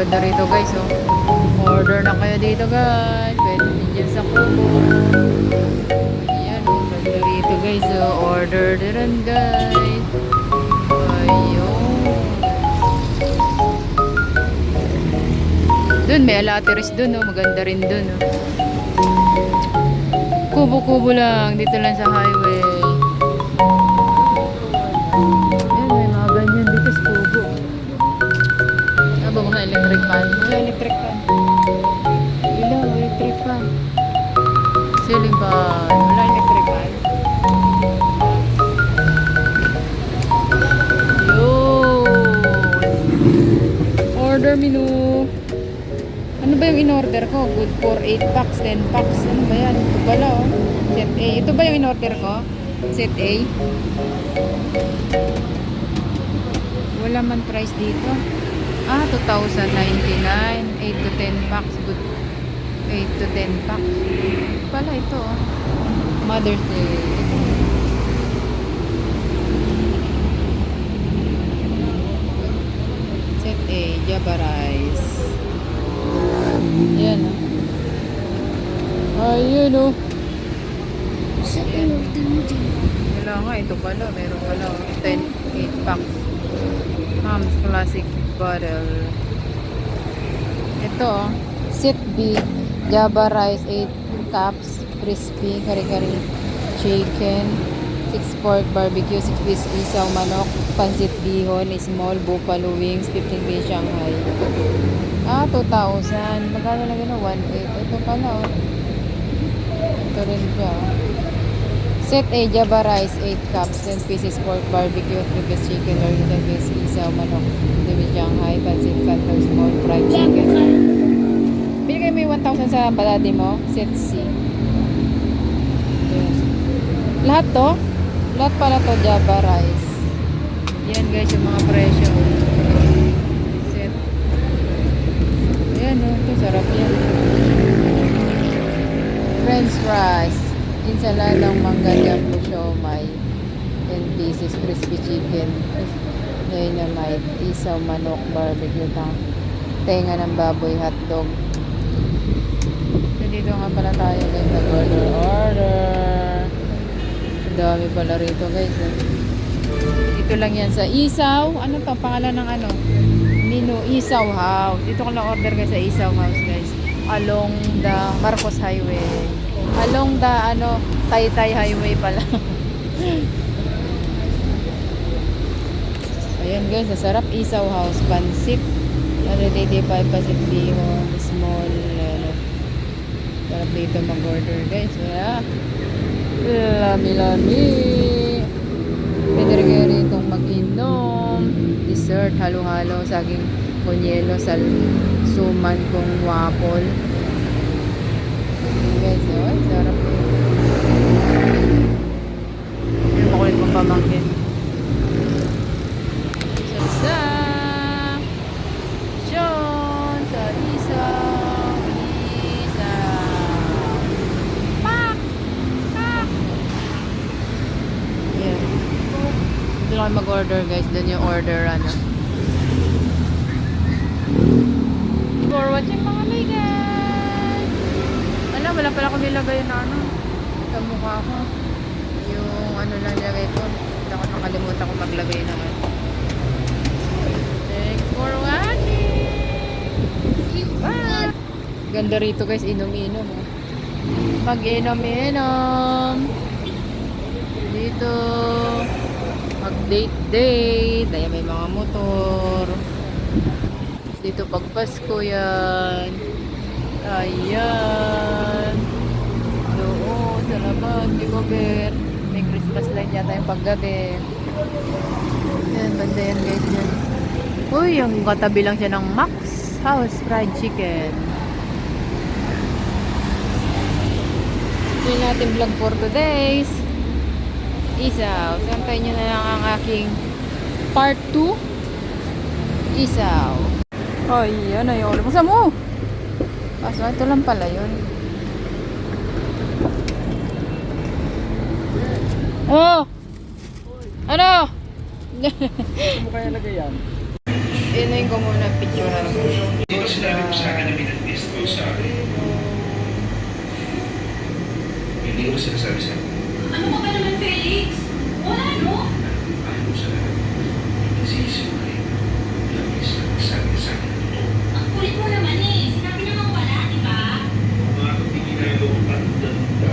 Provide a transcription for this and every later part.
ganda rito guys, oh. Order na kayo dito guys. Pwede din dyan sa Kubo. Ayan, oh. Ganda rito guys, oh. Order din guys. Ayun. Dun, may alateris dun, oh. Maganda rin dun, oh. Kubo-kubo lang. Dito lang sa highway. Ayan, may mga ganyan dito sa Kubo. Aba, mga electric fan. Wala electric fan. Ilaw, electric fan. Ceiling fan. Wala electric fan. Yun. Order menu. Ano ba yung in-order ko? Good for 8 packs, 10 packs. Ano ba yan? Ito pala, oh. Set A. Ito ba yung in-order ko? Set A. Wala man price dito. Ah, 2,099. 8 to 10 packs. Good. 8 to 10 packs. Ito pala ito, oh. Mother's Day. Set A. Java rice. Yan, oh. Ayun, oh. Sa in-order mo dyan. Wala nga, ito pala. Meron pala, oh. 10, 8 packs. Mom's Classic Bottle. Ito, oh. Set B. Java rice, 8 cups. Crispy, kari-kari chicken. 6 pork barbecue, 6 piece isaw manok. Pansit bihon, small buffalo wings, 15 piece Shanghai. Ah, 2,000. Magkano lang yun? 1,800. Ito pala, oh. Ito rin siya, oh. Set A, Java rice, 8 cups, 10 pieces pork barbecue, 3 piece chicken, or 10 piece isaw manok, 10 piece Shanghai, pansit canton, small fried chicken. Binigay mo yung 1,000 sa balade mo? Set C. Ayan. Lahat to? Lahat pala to, Java rice. Yan guys, yung mga presyo. Set. Ayan, oh. Ito, sarap yan. French fries. Insaladang mangga jumbo siomai. 10 pieces crispy chicken. Dynamite. Isaw manok barbecue tang. Tenga ng baboy hotdog. So, dito nga pala tayo guys. Order. Ang dami pala rito guys. Dito lang yan sa Isaw. Ano to? Pangalan ng ano? Menu Isaw House. Dito ko lang order guys sa Isaw House guys. Along the Marcos Highway. Along the ano, Taytay Highway pala. Ayan guys, sarap Isaw House. Pansit. Ano dito pa pansit bihon. Small. Ano. Sarap dito mag-order guys. Yeah. Lami-lami. Pwede rin kayo rito mag-inom. Dessert, halo-halo, saging kunyelo, suman kong waffle. Guys, oh, sarap yun. Yung makulit kong pamangkin. Sa Sean, sa Isa. Pak! Pak! Yeah. Dito lang mag-order guys. Doon yung order ano. For watching mga guys. Wala pala ko nilagay na ano sa mukha ko. Yung ano lang nilagay ko. Hindi ako nakalimutan ko maglagay naman. Thanks for watching. Bye! Ganda rito guys. Inom-inom. Oh. Mag-inom-inom. Dito. Mag-date-date. Ayan may mga motor. Dito pag Pasko yan. Ayan. Doon sa labas. Di ko bet. May Christmas light yata yung paggabi. Ayan, banda yan guys yan. Uy, yung katabi lang siya ng Max House Fried Chicken. Ito yung natin vlog for today's. Isaw. Sampai nyo na lang ang aking part 2. Isaw. Ay, yan ay ulo. Buksan mo! Kaso, ito lang pala yun. Oh! Ano? Ano kaya lagay yan? Inuin ko muna picture na ko. Di ba sinabi mo sa akin na minag-miss call sa akin? Hindi ko sinasabi sa akin. Ano ka ba naman, Felix? Wala, no? Ayaw mo sa lahat. Nagsisisi mo rin. Labis na nagsabi sa akin na totoo. Ang kulit mo naman eh. Sinabi namang wala, di ba? Mga kapiginayo at danda.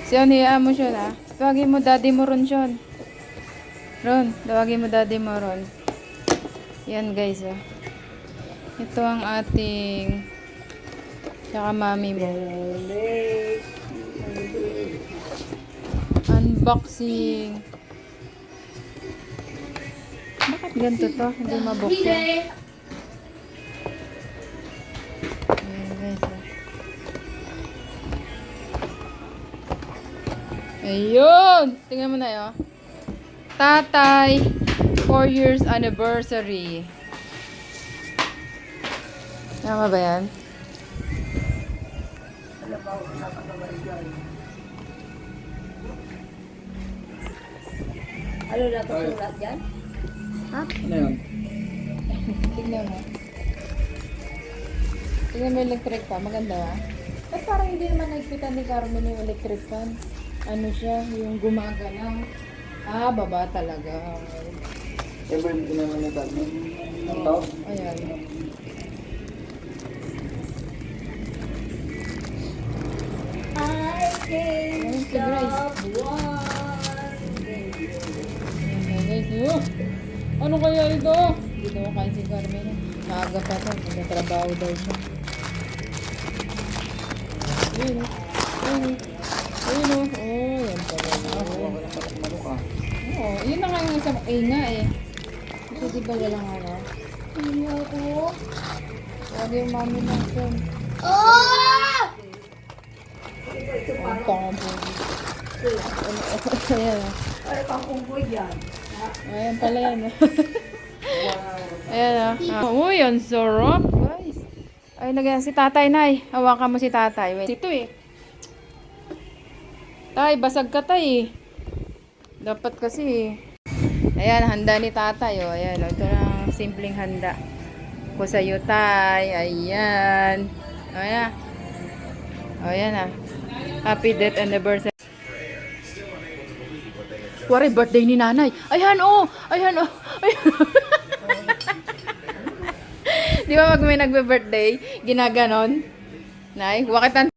Siyon, hiyaan mo siya na. Tawagin mo daddy mo ron, Siyon. Ron, tawagin mo daddy mo ron. Yan guys, oh. Ito ang ating tsaka mami mo. Unboxing. Bakit ganito to? Hindi mabuksan. Ayan guys, oh. Ayun! Tingnan mo na yun. Tatay 4 years anniversary. Tama ba yan? Ano na sulat dyan? Ano yun? Tingnan mo. Tingnan mo yung electric fan. Maganda ba? Ba't parang hindi naman nagpitan ni Carmen yung electric fan? Ano siya? Yung gumagalaw. Ah, baba talaga. Siyempre, hindi naman nagano. Ito? Ayan. I think Si Grace. Ayan guys. Oh! Ano kaya ito? Hindi daw kain si Carmen. Maaga pa to. Magtatrabaho daw siya. Ayun oh. Ayun oh. Ayun oh. Oh, yan pala yun. Oo, yun na nga yung isang nga eh. Kasi di ba walang ano? Hindi ako. Huwag yung mami natin. Oh! Ang tanga po. Ayan o. Ay, pangunggoy yan. Ayan pala yan o. Ayan o. Uy, ang sarap guys. Ay, nagyan si tatay, Nay. Hawakan mo si tatay. Wait. Ito eh. Tay, basag ka tay eh. Dapat kasi eh. Ayan, handa ni tatay oh. Ayan oh. Ito lang simpleng handa. Ko sa iyo tay. Ayan. Ayan. Oh, ayan ah. Happy death anniversary. Wari, birthday ni nanay. Ayan oh. Ayan oh. Ayan. Di ba pag may nagbe-birthday, ginaganon? Nay, wakitan